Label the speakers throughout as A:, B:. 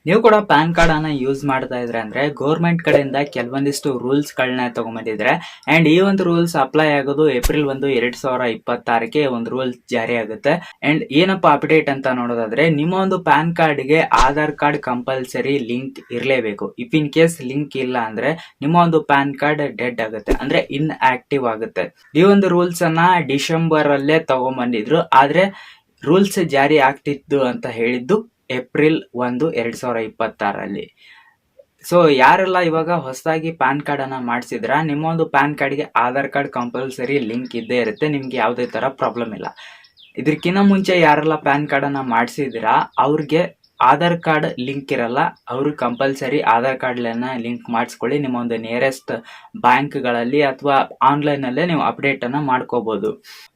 A: ನೀವು ಕೂಡ PAN card ಅನ್ನ ಯೂಸ್ ಮಾಡ್ತಾ ಇದ್ರೆ ಅಂದ್ರೆ ಗೌರ್ಮೆಂಟ್ ಕಡೆಯಿಂದ ಕೆಲವೊಂದಿಷ್ಟು ರೂಲ್ಸ್ ಗಳನ್ನ ತಗೊಂಡ್ಬಂದಿದ್ರೆ ಅಂಡ್ ಈ ಒಂದು ರೂಲ್ಸ್ ಅಪ್ಲೈ ಆಗೋದು ಏಪ್ರಿಲ್ 1, 2026ಕ್ಕೆ ಒಂದು ರೂಲ್ಸ್ ಜಾರಿ ಆಗುತ್ತೆ. ಅಂಡ್ ಏನಪ್ಪಾ ಅಪ್ಡೇಟ್ ಅಂತ ನೋಡೋದಾದ್ರೆ ನಿಮ್ಮ ಒಂದು ಪ್ಯಾನ್ ಕಾರ್ಡ್ ಗೆ ಆಧಾರ್ ಕಾರ್ಡ್ ಕಂಪಲ್ಸರಿ ಲಿಂಕ್ ಇರಲೇಬೇಕು. ಇಫ್ ಇನ್ ಕೇಸ್ ಲಿಂಕ್ ಇಲ್ಲ ಅಂದ್ರೆ ನಿಮ್ಮ ಒಂದು ಪ್ಯಾನ್ ಕಾರ್ಡ್ ಡೆಡ್ ಆಗುತ್ತೆ, ಅಂದ್ರೆ ಇನ್ ಆಕ್ಟಿವ್ ಆಗುತ್ತೆ. ಈ ಒಂದು ರೂಲ್ಸ್ ಅನ್ನ ಡಿಸೆಂಬರ್ ಅಲ್ಲೇ ತಗೊಂಡ್ಬಂದಿದ್ರು, ಆದ್ರೆ ರೂಲ್ಸ್ ಜಾರಿ ಆಗ್ತಿತ್ತು ಅಂತ ಹೇಳಿದ್ದು ಏಪ್ರಿಲ್ 1, 2026. ಸೊ ಯಾರೆಲ್ಲ ಇವಾಗ ಹೊಸದಾಗಿ ಪ್ಯಾನ್ ಕಾರ್ಡ್ ಅನ್ನ ಮಾಡಿಸಿದ್ರ, ನಿಮ್ಮ ಒಂದು ಪ್ಯಾನ್ ಕಾರ್ಡ್ಗೆ ಆಧಾರ್ ಕಾರ್ಡ್ ಕಂಪಲ್ಸರಿ ಲಿಂಕ್ ಇದ್ದೇ ಇರುತ್ತೆ, ನಿಮ್ಗೆ ಯಾವುದೇ ತರ ಪ್ರಾಬ್ಲಮ್ ಇಲ್ಲ. ಇದಕ್ಕಿಂತ ಮುಂಚೆ ಯಾರೆಲ್ಲ ಪ್ಯಾನ್ ಕಾರ್ಡ್ ಅನ್ನ ಮಾಡಿಸಿದಿರಾ ಅವ್ರಿಗೆ ಆಧಾರ್ ಕಾರ್ಡ್ ಲಿಂಕ್ ಇರಲ್ಲ, ಅವರು ಕಂಪಲ್ಸರಿ ಆಧಾರ್ ಕಾರ್ಡ್ ಲಿಂಕ್ ಮಾಡಿಸ್ಕೊಳ್ಳಿ. ನಿಮ್ಮ ಒಂದು ನಿಯರೆಸ್ಟ್ ಬ್ಯಾಂಕ್ಗಳಲ್ಲಿ ಅಥವಾ ಆನ್ಲೈನ್ ಅಲ್ಲೇ ನೀವು ಅಪ್ಡೇಟ್ ಅನ್ನ ಮಾಡ್ಕೋಬಹುದು.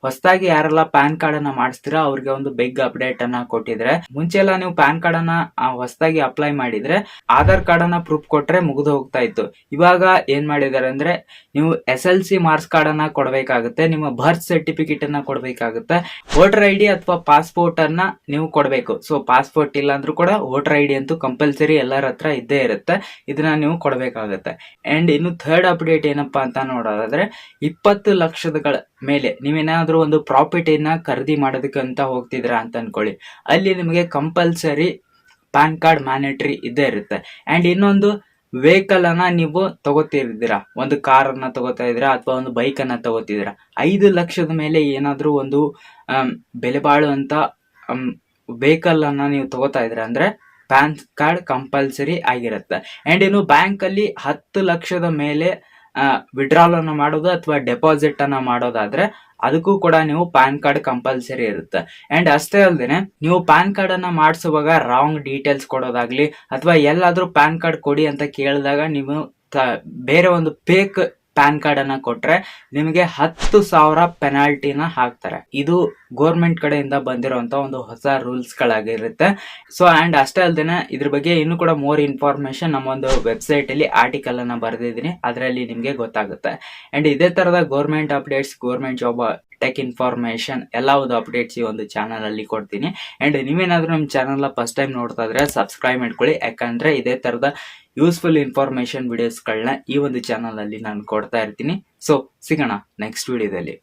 A: ಹೊಸದಾಗಿ ಯಾರೆಲ್ಲ ಪ್ಯಾನ್ ಕಾರ್ಡ್ ಅನ್ನ ಮಾಡಿಸ್ತೀರಾ ಅವ್ರಿಗೆ ಒಂದು ಬಿಗ್ ಅಪ್ಡೇಟ್ ಅನ್ನ ಕೊಟ್ಟಿದ್ರೆ, ಮುಂಚೆ ಎಲ್ಲ ನೀವು ಪ್ಯಾನ್ ಕಾರ್ಡ್ ಅನ್ನ ಹೊಸದಾಗಿ ಅಪ್ಲೈ ಮಾಡಿದ್ರೆ ಆಧಾರ್ ಕಾರ್ಡ್ ಅನ್ನ ಪ್ರೂಫ್ ಕೊಟ್ರೆ ಮುಗಿದು ಹೋಗ್ತಾ ಇತ್ತು. ಇವಾಗ ಏನ್ ಮಾಡಿದಾರೆ ಅಂದ್ರೆ ನೀವು SLC ಮಾರ್ಕ್ಸ್ ಕಾರ್ಡ್ ಅನ್ನ ಕೊಡ್ಬೇಕಾಗುತ್ತೆ, ನಿಮ್ಮ ಬರ್ತ್ ಸರ್ಟಿಫಿಕೇಟ್ ಅನ್ನ ಕೊಡ್ಬೇಕಾಗುತ್ತೆ, ವೋಟರ್ ID ಅಥವಾ ಪಾಸ್ಪೋರ್ಟ್ ಅನ್ನ ನೀವು ಕೊಡ್ಬೇಕು. ಸೊ ಪಾಸ್ಪೋರ್ಟ್ ಇಲ್ಲ ಅಂದ್ರೂ ಕೂಡ ವೋಟರ್ ID ಅಂತೂ ಕಂಪಲ್ಸರಿ ಎಲ್ಲರ ಹತ್ರ ಇದ್ದೇ ಇರುತ್ತೆ, ಇದನ್ನ ನೀವು ಕೊಡ್ಬೇಕಾಗತ್ತೆ. ಅಂಡ್ ಇನ್ನು ಥರ್ಡ್ ಅಪ್ಡೇಟ್ ಏನಪ್ಪಾ ಅಂತ ನೋಡೋದಾದ್ರೆ 20 ಲಕ್ಷಗಳ ಮೇಲೆ ನೀವೇನಾದ್ರೂ ಒಂದು ಪ್ರಾಪರ್ಟಿನ ಖರೀದಿ ಮಾಡೋದಕ್ಕಂತ ಹೋಗ್ತಿದ್ರ ಅಂತ ಅನ್ಕೊಳ್ಳಿ, ಅಲ್ಲಿ ನಿಮಗೆ ಕಂಪಲ್ಸರಿ ಪ್ಯಾನ್ ಕಾರ್ಡ್ ಮ್ಯಾಂಡೇಟರಿ ಇದ್ದೇ ಇರುತ್ತೆ. ಅಂಡ್ ಇನ್ನೊಂದು ವೆಹಿಕಲ್ ಅನ್ನ ನೀವು ತಗೋತಿದ್ದೀರಾ, ಒಂದು ಕಾರ್ ಅನ್ನ ತಗೋತಾ ಇದ್ದೀರಾ ಅಥವಾ ಒಂದು ಬೈಕ್ ಅನ್ನ ತಗೋತಿದ್ದೀರಾ, 5 ಲಕ್ಷದ ಮೇಲೆ ಏನಾದ್ರೂ ಒಂದು ಬೆಲೆ ಬಾಳುವಂತ ವೆಹಿಕಲ್ ಅನ್ನ ನೀವು ತಗೋತಾ ಇದ್ರೆ ಅಂದ್ರೆ ಪ್ಯಾನ್ ಕಾರ್ಡ್ ಕಂಪಲ್ಸರಿ ಆಗಿರುತ್ತೆ. ಅಂಡ್ ಇನ್ನು ಬ್ಯಾಂಕ್ ಅಲ್ಲಿ 10 ಲಕ್ಷದ ಮೇಲೆ ವಿಡ್ರಾಲ್ ಅನ್ನ ಮಾಡೋದು ಅಥವಾ ಡೆಪಾಸಿಟ್ ಅನ್ನ ಮಾಡೋದಾದ್ರೆ ಅದಕ್ಕೂ ಕೂಡ ನೀವು ಪ್ಯಾನ್ ಕಾರ್ಡ್ ಕಂಪಲ್ಸರಿ ಇರುತ್ತೆ. ಅಂಡ್ ಅಷ್ಟೇ ಅಲ್ಲದೆ ನೀವು ಪ್ಯಾನ್ ಕಾರ್ಡ್ ಅನ್ನ ಮಾಡಿಸುವಾಗ ರಾಂಗ್ ಡೀಟೇಲ್ಸ್ ಕೊಡೋದಾಗ್ಲಿ ಅಥವಾ ಎಲ್ಲಾದ್ರೂ ಪ್ಯಾನ್ ಕಾರ್ಡ್ ಕೊಡಿ ಅಂತ ಕೇಳಿದಾಗ ನೀವು ಬೇರೆ ಒಂದು ಫೇಕ್ ಪ್ಯಾನ್ ಕಾರ್ಡ್ ಅನ್ನ ಕೊಟ್ರೆ ನಿಮಗೆ 10,000 ಪೆನಾಲ್ಟಿನ ಹಾಕ್ತಾರೆ. ಇದು ಗೋರ್ಮೆಂಟ್ ಕಡೆಯಿಂದ ಬಂದಿರುವಂತ ಒಂದು ಹೊಸ ರೂಲ್ಸ್ ಗಳಾಗಿರುತ್ತೆ. ಸೊ ಅಂಡ್ ಅಷ್ಟೇ ಅಲ್ದೇನೆ ಇದ್ರ ಬಗ್ಗೆ ಇನ್ನೂ ಕೂಡ ಮೋರ್ ಇನ್ಫಾರ್ಮೇಶನ್ ನಮ್ಮ ಒಂದು ವೆಬ್ಸೈಟ್ ಅಲ್ಲಿ ಆರ್ಟಿಕಲ್ ಅನ್ನ ಬರೆದಿದ್ದೀನಿ, ಅದರಲ್ಲಿ ನಿಮ್ಗೆ ಗೊತ್ತಾಗುತ್ತೆ. ಅಂಡ್ ಇದೇ ತರದ government updates, government job, tech information ಎಲ್ಲ ಒಂದು ಅಪ್ಡೇಟ್ಸ್ ಈ ಒಂದು ಚಾನಲ್ ಅಲ್ಲಿ ಕೊಡ್ತೀನಿ. ಅಂಡ್ ನೀವೇನಾದ್ರೂ ನಮ್ಮ ಚಾನಲ್ ಫಸ್ಟ್ ಟೈಮ್ ನೋಡ್ತಾ ಇದ್ರೆ ಸಬ್ಸ್ಕ್ರೈಬ್ ಮಾಡ್ಕೊಳ್ಳಿ, ಯಾಕಂದ್ರೆ ಇದೇ ತರದ ಯೂಸ್ಫುಲ್ ಇನ್ಫಾರ್ಮೇಶನ್ ವಿಡಿಯೋಸ್ಗಳನ್ನ ಈ ಒಂದು ಚಾನಲ್ ಅಲ್ಲಿ ನಾನು ಕೊಡ್ತಾ ಇರ್ತೀನಿ. ಸೊ ಸಿಗೋಣ ನೆಕ್ಸ್ಟ್ ವಿಡಿಯೋದಲ್ಲಿ.